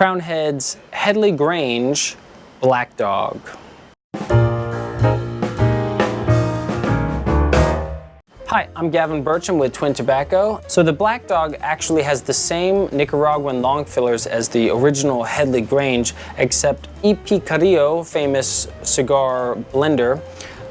Crown Head's Headley Grange Black Dog. Hi, I'm Gavin with Twin Tobacco. So the Black Dog actually has the same Nicaraguan long fillers as the original Headley Grange, except E.P. Carrillo, famous cigar blender,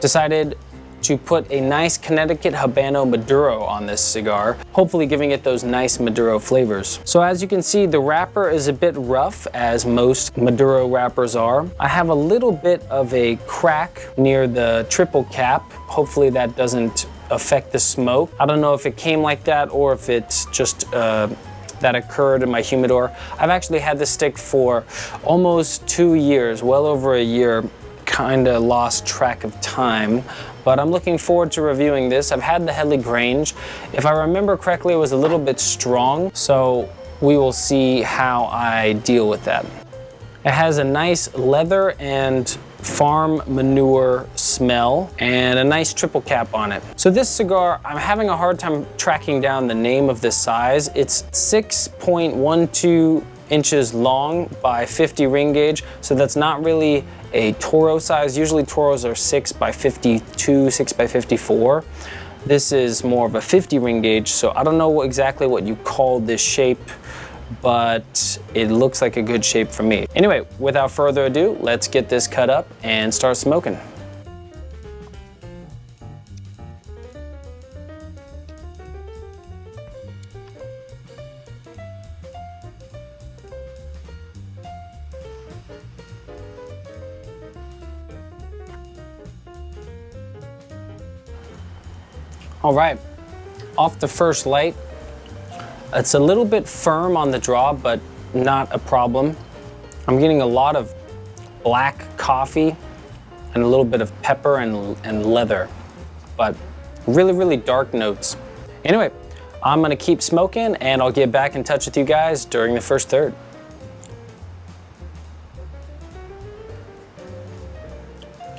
decided to put a nice Connecticut Habano Maduro on this cigar, hopefully giving it those nice Maduro flavors. So as you can see, the wrapper is a bit rough, as most Maduro wrappers are. I have a little bit of a crack near the triple cap. Hopefully that doesn't affect the smoke. I don't know if it came like that or if it's just that occurred in my humidor. I've actually had this stick for almost 2 years, well over a year. Kinda lost track of time, but I'm looking forward to reviewing this. I've had the Headley Grange. If I remember correctly, it was a little bit strong, so we will see how I deal with that. It has a nice leather and farm manure smell and a nice triple cap on it. So this cigar, I'm having a hard time tracking down the name of this size. It's 6.12 inches long by 50 ring gauge, so that's not really a Toro size. Usually Toros are 6 by 52, 6 by 54. This is more of a 50 ring gauge, so I don't know exactly what you call this shape, but it looks like a good shape for me. Anyway, without further ado, let's get this cut up and start smoking. All right, off the first light. It's a little bit firm on the draw, but not a problem. I'm getting a lot of black coffee and a little bit of pepper and leather, but really, really dark notes. Anyway, I'm gonna keep smoking and I'll get back in touch with you guys during the first third.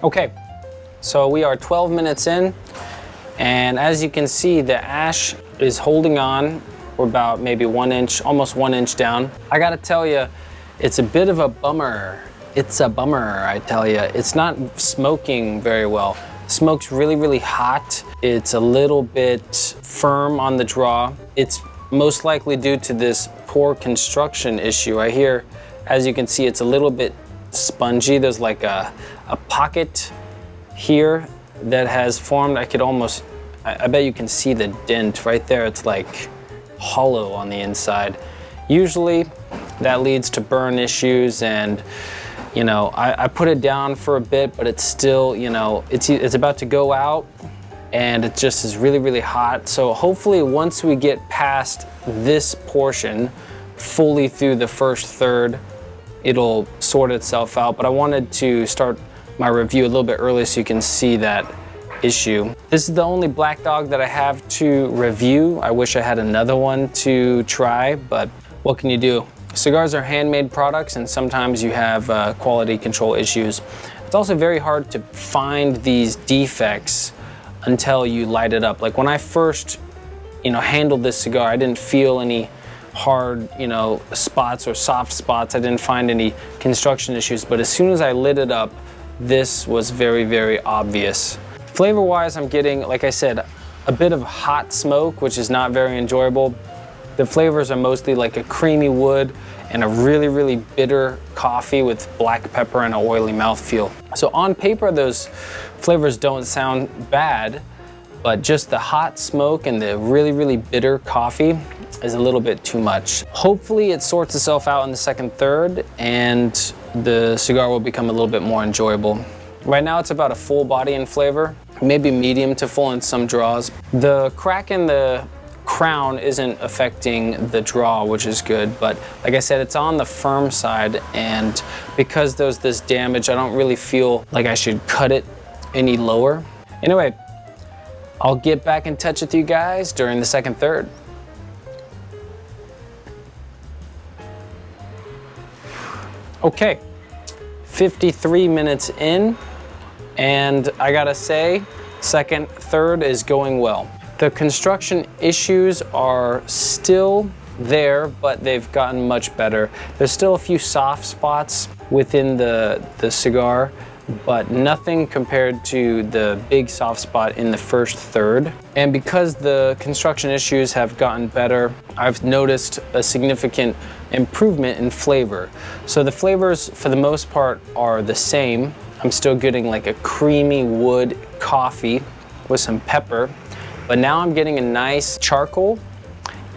Okay, so we are 12 minutes in, and as you can see, the ash is holding on. We're about maybe 1 inch, almost 1 inch down. I gotta tell you, it's a bit of a bummer. It's a bummer, I tell you. It's not smoking very well. Smoke's really, really hot. It's a little bit firm on the draw. It's most likely due to this poor construction issue. Right here, as you can see, it's a little bit spongy. There's like a pocket here that has formed. I bet you can see the dent right there. It's like hollow on the inside. Usually that leads to burn issues, and you know, I put it down for a bit, but it's still, you know, it's about to go out and it just is really, really hot. So hopefully once we get past this portion fully through the first third, it'll sort itself out. But I wanted to start my review a little bit early so you can see that issue. This is the only Black Dog that I have to review. I wish I had another one to try, but what can you do? Cigars are handmade products, and sometimes you have quality control issues. It's also very hard to find these defects until you light it up. Like when I first, handled this cigar, I didn't feel any hard, spots or soft spots. I didn't find any construction issues, but as soon as I lit it up, this was very, very obvious. Flavor-wise, I'm getting, like I said, a bit of hot smoke, which is not very enjoyable. The flavors are mostly like a creamy wood and a really, really bitter coffee with black pepper and an oily mouthfeel. So on paper, those flavors don't sound bad, but just the hot smoke and the really, really bitter coffee is a little bit too much. Hopefully it sorts itself out in the second third and the cigar will become a little bit more enjoyable. Right now it's about a full body in flavor, maybe medium to full in some draws. The crack in the crown isn't affecting the draw, which is good, but like I said, it's on the firm side, and because there's this damage, I don't really feel like I should cut it any lower. Anyway, I'll get back in touch with you guys during the second third. Okay, 53 minutes in, and I gotta say, second third is going well. The construction issues are still there, but they've gotten much better. There's still a few soft spots within the cigar, but nothing compared to the big soft spot in the first third. And because the construction issues have gotten better, I've noticed a significant improvement in flavor. So the flavors for the most part are the same. I'm still getting like a creamy wood coffee with some pepper, but now I'm getting a nice charcoal,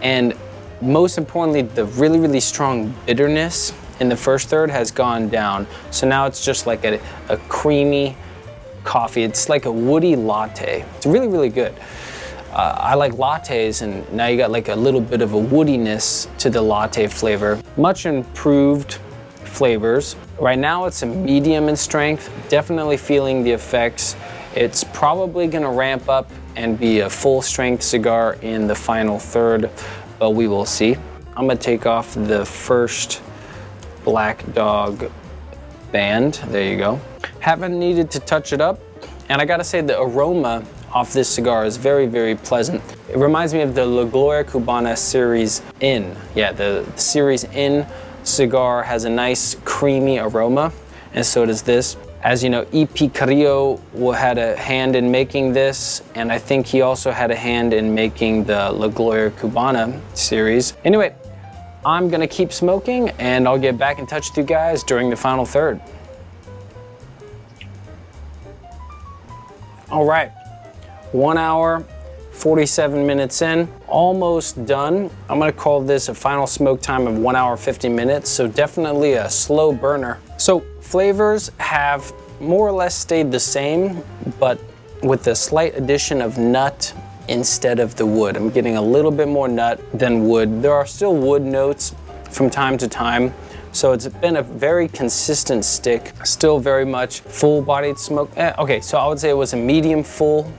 and most importantly, the really, really strong bitterness in the first third has gone down. So now it's just like a creamy coffee. It's like a woody latte. It's really, really good. I like lattes, and now you got like a little bit of a woodiness to the latte flavor. Much improved flavors. Right now it's a medium in strength, definitely feeling the effects. It's probably gonna ramp up and be a full strength cigar in the final third, but we will see. I'm gonna take off the first Black Dog band. There you go. Haven't needed to touch it up, and I gotta say the aroma off this cigar is very, very pleasant. It reminds me of the Gloria Cubana Serie N. Yeah, the Serie N cigar has a nice creamy aroma, and so does this. As you know, E.P. Carrillo had a hand in making this, and I think he also had a hand in making the La Gloria Cubana series. Anyway, I'm gonna keep smoking, and I'll get back in touch with you guys during the final third. All right, 1 hour, 47 minutes in, almost done. I'm gonna call this a final smoke time of 1 hour, 50 minutes, so definitely a slow burner. So flavors have more or less stayed the same, but with a slight addition of nut instead of the wood. I'm getting a little bit more nut than wood. There are still wood notes from time to time, so it's been a very consistent stick. Still very much full-bodied smoke. Okay, so I would say it was a medium full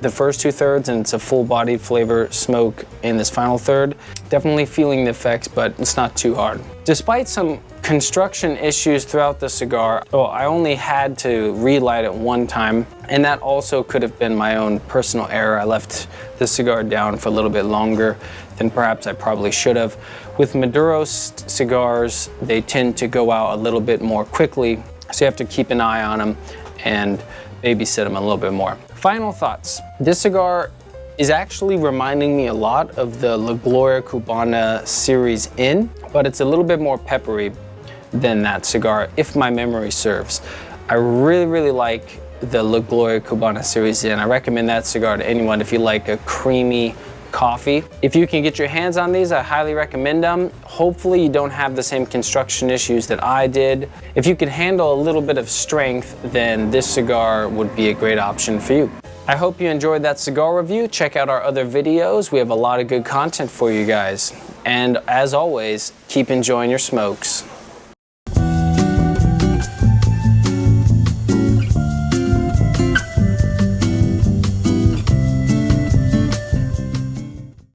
the first 2/3, and it's a full-bodied flavor smoke in this final third. Definitely feeling the effects, but it's not too hard. Despite some construction issues throughout the cigar, I only had to relight it one time, and that also could have been my own personal error. I left the cigar down for a little bit longer than perhaps I probably should have. With Maduro cigars, they tend to go out a little bit more quickly, so you have to keep an eye on them and babysit them a little bit more. Final thoughts. This cigar is actually reminding me a lot of the La Gloria Cubana Serie N, but it's a little bit more peppery than that cigar, if my memory serves. I really, really like the La Gloria Cubana Serie N. I recommend that cigar to anyone if you like a creamy coffee. If you can get your hands on these, I highly recommend them. Hopefully you don't have the same construction issues that I did. If you can handle a little bit of strength, then this cigar would be a great option for you. I hope you enjoyed that cigar review. Check out our other videos. We have a lot of good content for you guys. And as always, keep enjoying your smokes.